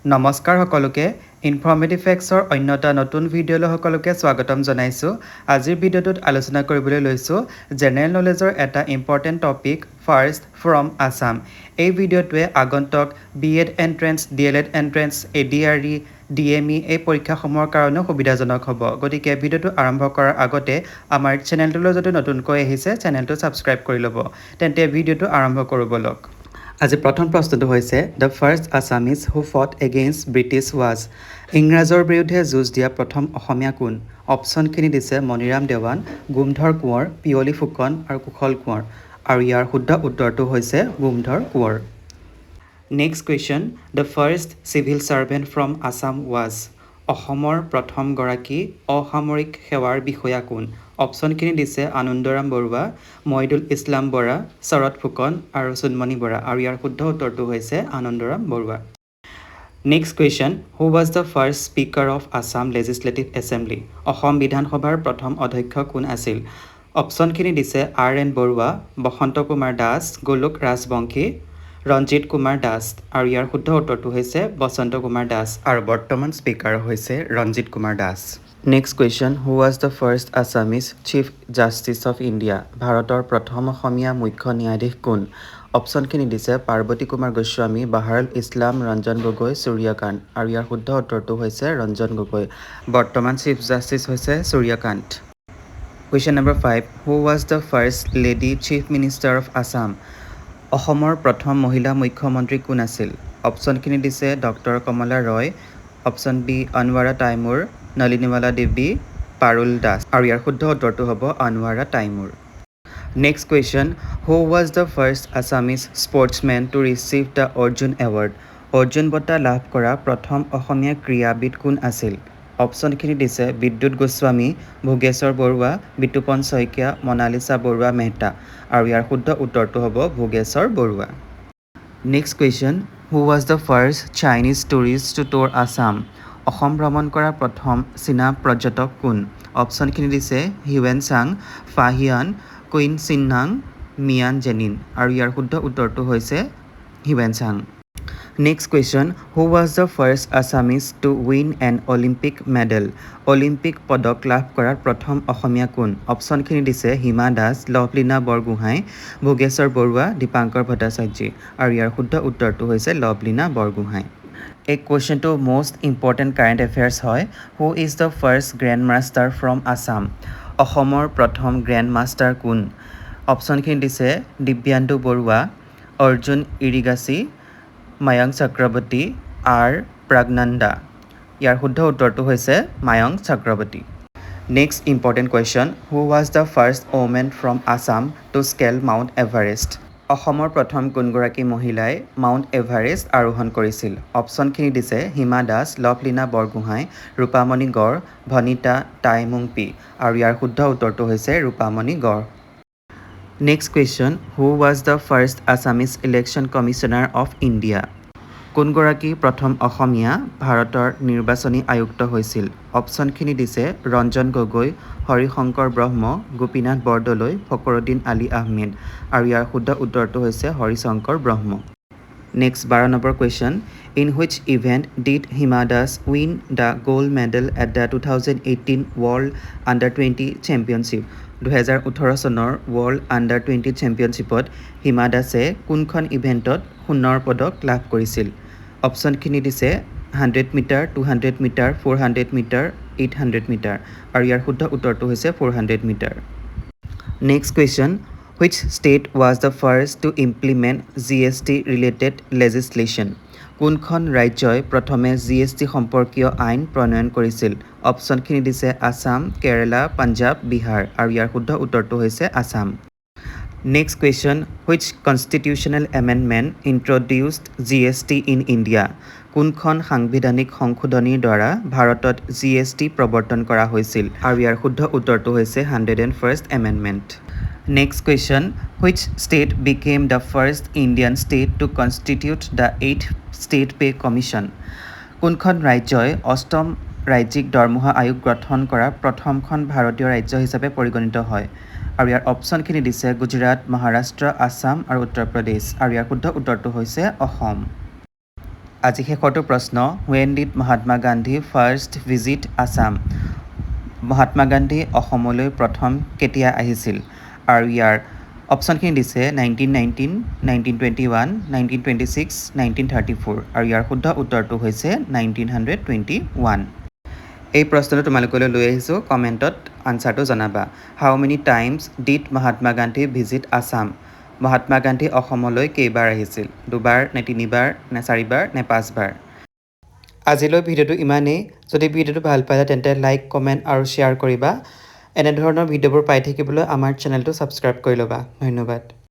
নমস্কাৰ সকলোকে ইনফৰ্মেটিভ ফেক্টছৰ অন্যটা নতুন ভিডিঅ'লৈ সকলোকে স্বাগতম জনাইছোঁ। আজিৰ ভিডিঅ'টোত আলোচনা কৰিবলৈ লৈছোঁ জেনেৰেল নলেজৰ এটা important topic first from Assam. এই ভিডিঅ'টোৱে আগন্তুক BEd entrance, DLEd entrance, ADRE, DME এই পৰীক্ষাসমূহৰ কাৰণেও সুবিধাজনক হ'ব। গতিকে ভিডিঅ'টো আৰম্ভ কৰাৰ আগতে আমাৰ চেনেলটোলৈ যদি নতুনকৈ আহিছে চেনেলটো ছাবস্ক্ৰাইব কৰি ল'ব। তেন্তে ভিডিঅ'টো আৰম্ভ কৰোঁ ব'লক। আজি প্ৰথম প্ৰশ্নটো হৈছে the first Assamese who fought against British was. ইংৰাজৰ বিৰুদ্ধে যুঁজ দিয়া প্ৰথম অসমীয়া কোন? অপশ্যনখিনি দিছে মণিৰাম দেৱান, গোমধৰ কোঁৱৰ, পিয়লি ফুকন আৰু কুশল কোঁৱৰ। আৰু ইয়াৰ শুদ্ধ উত্তৰটো হৈছে Gomdhar Konwar. Next question, the first civil servant from Assam was. অসমৰ প্ৰথমগৰাকী অসামৰিক সেৱাৰ বিষয়া কোন? অপশ্যনখিনি দিছে আনন্দৰাম বৰুৱা, মইদুল ইছলাম বৰা, শৰৎ ফুকন আৰু চুনমণি বৰা। আৰু ইয়াৰ শুদ্ধ উত্তৰটো হৈছে Anandaram Barua. Next question, who was the first speaker of Assam legislative assembly. Asom বিধানসভাৰ প্ৰথম অধ্যক্ষ কোন আছিল? অপশ্যনখিনি দিছে RN বৰুৱা, বসন্ত কুমাৰ দাস, গোলোক ৰাজবংশী, ৰঞ্জিত কুমাৰ দাস। আৰু ইয়াৰ শুদ্ধ উত্তৰটো হৈছে বসন্ত কুমাৰ দাস। আৰু বৰ্তমান স্পীকাৰ হৈছে Ranjit Kumar Das. Next question, who was the first Assamese chief justice of India. ভাৰতৰ প্ৰথম অসমীয়া মুখ্য ন্যায়াধীশ কোন? অপশ্যনখিনি দিছে পাৰ্বতী কুমাৰ গোস্বামী, বাহাৰুল ইছলাম, ৰঞ্জন গগৈ, সূৰ্যকান্ত। আৰু ইয়াৰ শুদ্ধ উত্তৰটো হৈছে ৰঞ্জন গগৈ। বৰ্তমান চিফ জাষ্টিছ হৈছে Suryakant. Question number 5, who was the first lady chief minister of Assam. অসমৰ প্ৰথম মহিলা মুখ্যমন্ত্ৰী কোন আছিল? অপশ্যনখিনি দিছে doctor Kamala Roy, option B Anowara Taimur, Nalinibala Devi, Parul Das. আৰু ইয়াৰ শুদ্ধ উত্তৰটো হ'ব Anowara Taimur. Next question, who was the first Assamese sportsmen to receive the Arjuna award. Arjuna বঁটা লাভ কৰা প্ৰথম অসমীয়া ক্ৰীড়াবিদ কোন আছিল? অপশ্যনখিনি দিছে বিদ্যুৎ গোস্বামী, ভোগেশ্বৰ বৰুৱা, বিতুপন শইকীয়া, মনালিছা বৰুৱা মেহতা। আৰু ইয়াৰ শুদ্ধ উত্তৰটো হ'ব Bhogeswar Barua. Next question, who was the first Chinese tourist to tour Assam. Asom ভ্ৰমণ কৰা প্ৰথম চীনা পৰ্যটক কোন? অপশ্যনখিনি দিছে হিউৱেন চাং, ফাহিয়ান, কুইন চিনহাং, মিয়ান জেনিন। আৰু ইয়াৰ শুদ্ধ উত্তৰটো হৈছে Hiuen Tsang. Next question, who was the first Assamese to win an Olympic medal. Olympic পদক লাভ কৰা প্ৰথম অসমীয়া কোন? অপশ্যনখিনি দিছে হিমা দাস, লভলীনা বৰগোহাঁই, ভোগেশ্বৰ বৰুৱা, দীপাংকৰ ভট্টাচাৰ্যী। আৰু ইয়াৰ শুদ্ধ উত্তৰটো হৈছে লভলীনা বৰগোহাঁই। এই কুৱেশ্যনটো মষ্ট ইম্পৰ্টেণ্ট কাৰেণ্ট এফেয়াৰ্ছ হয়। Who is the first grand master from Assam. অসমৰ প্ৰথম গ্ৰেণ্ড মাষ্টাৰ কোন? অপশ্যনখিনি দিছে দিব্যান্দু বৰুৱা, অৰ্জুন ইৰিগাছী, মায়ংক চক্ৰৱৰ্তী, প্ৰজ্ঞানন্দা। ইয়াৰ শুদ্ধ উত্তৰটো হৈছে Mayank Chakraborty. Next important question, who was the first women from Assam to scale Mount Everest. অসমৰ প্ৰথম কোনগৰাকী মহিলাই মাউণ্ট এভাৰেষ্ট আৰোহণ কৰিছিল? অপশ্যনখিনি দিছে হিমা দাস, লভলীনা বৰগোহাঁই, ৰূপামণি গড়, ভনিতা টাইমুংপি। আৰু ইয়াৰ শুদ্ধ উত্তৰটো হৈছে ৰূপামণি গড়। Next question, who was the first Assamese election commissioner of India. কোনগৰাকী প্ৰথম অসমীয়া ভাৰতৰ নিৰ্বাচনী আয়ুক্ত হৈছিল? অপশ্যনখিনি দিছে ৰঞ্জন গগৈ, হৰিশংকৰ ব্ৰহ্ম, গোপীনাথ বৰদলৈ, ফখৰুদ্দিন আলী আহমেদ। আৰু ইয়াৰ শুদ্ধ উত্তৰটো হৈছে Harishankar Brahma. Next 12 number question, in which event did Hima Das win the gold medal at the 2018 world under championship. 2018 চনৰ ৱৰ্ল্ড আণ্ডাৰ-20 চেম্পিয়নশ্বিপত হিমা দাসে কোনখন ইভেণ্টত সোণৰ পদক লাভ কৰিছিল? অপশ্যনখিনি দিছে 100 মিটাৰ, 200 মিটাৰ, 400 মিটাৰ, 800 মিটাৰ। আৰু ইয়াৰ শুদ্ধ উত্তৰটো হৈছে 400 metre. Next question, which state was the first to implement GST related legislation. কোনখন ৰাজ্যই প্ৰথমে GST সম্পৰ্কীয় আইন প্ৰণয়ন কৰিছিল? অপশ্যনখিনি দিছে আছাম, কেৰালা, পাঞ্জাৱ, বিহাৰ। আৰু ইয়াৰ শুদ্ধ উত্তৰটো হৈছে Assam. Next question, which constitutional amendment introduced GST in India. কোনখন সাংবিধানিক সংশোধনীৰ দ্বাৰা ভাৰতত GST প্ৰৱৰ্তন কৰা হৈছিল? আৰু ইয়াৰ শুদ্ধ উত্তৰটো হৈছে 101st amendment. Next question, which state became the first Indian state to constitute the 8th state pay commission. কোনখন ৰাজ্যই অষ্টম ৰাজ্যিক দৰমহা আয়োগ গঠন কৰা প্ৰথমখন ভাৰতীয় ৰাজ্য হিচাপে পৰিগণিত হয়? আৰু ইয়াৰ অপশ্যনখিনি দিছে গুজৰাট, মহাৰাষ্ট্ৰ, আছাম আৰু উত্তৰ প্ৰদেশ। আৰু ইয়াৰ শুদ্ধ উত্তৰটো হৈছে অসম। আজি শেষৰটো প্ৰশ্ন When did Mahatma Gandhi first visit Assam? Mahatma Gandhi অসমলৈ প্ৰথম কেতিয়া আহিছিল? আৰু ইয়াৰ অপশ্যনখিনি দিছে 1919, 1921, 1926, 1934 আৰু ইয়াৰ শুদ্ধ উত্তৰটো হৈছে 1921। এই প্ৰশ্নটো তোমালোকলৈ লৈ আহিছোঁ, কমেণ্টত আনচাৰটো জনাবা। How many times did Mahatma Gandhi visit Assam? Mahatma Gandhi অসমলৈ কেইবাৰ আহিছিল? 2বাৰ নে 3বাৰ নে 4বাৰ নে 5বাৰ? আজিলৈ ভিডিঅ'টো ইমানেই। যদি ভিডিঅ'টো ভাল পালে তেন্তে লাইক, কমেণ্ট আৰু শ্বেয়াৰ কৰিবা। এনেধৰণৰ ভিডিঅ'বোৰ পাই থাকিবলৈ আমাৰ চেনেলটো ছাবস্ক্ৰাইব কৰি ল'বা। ধন্যবাদ।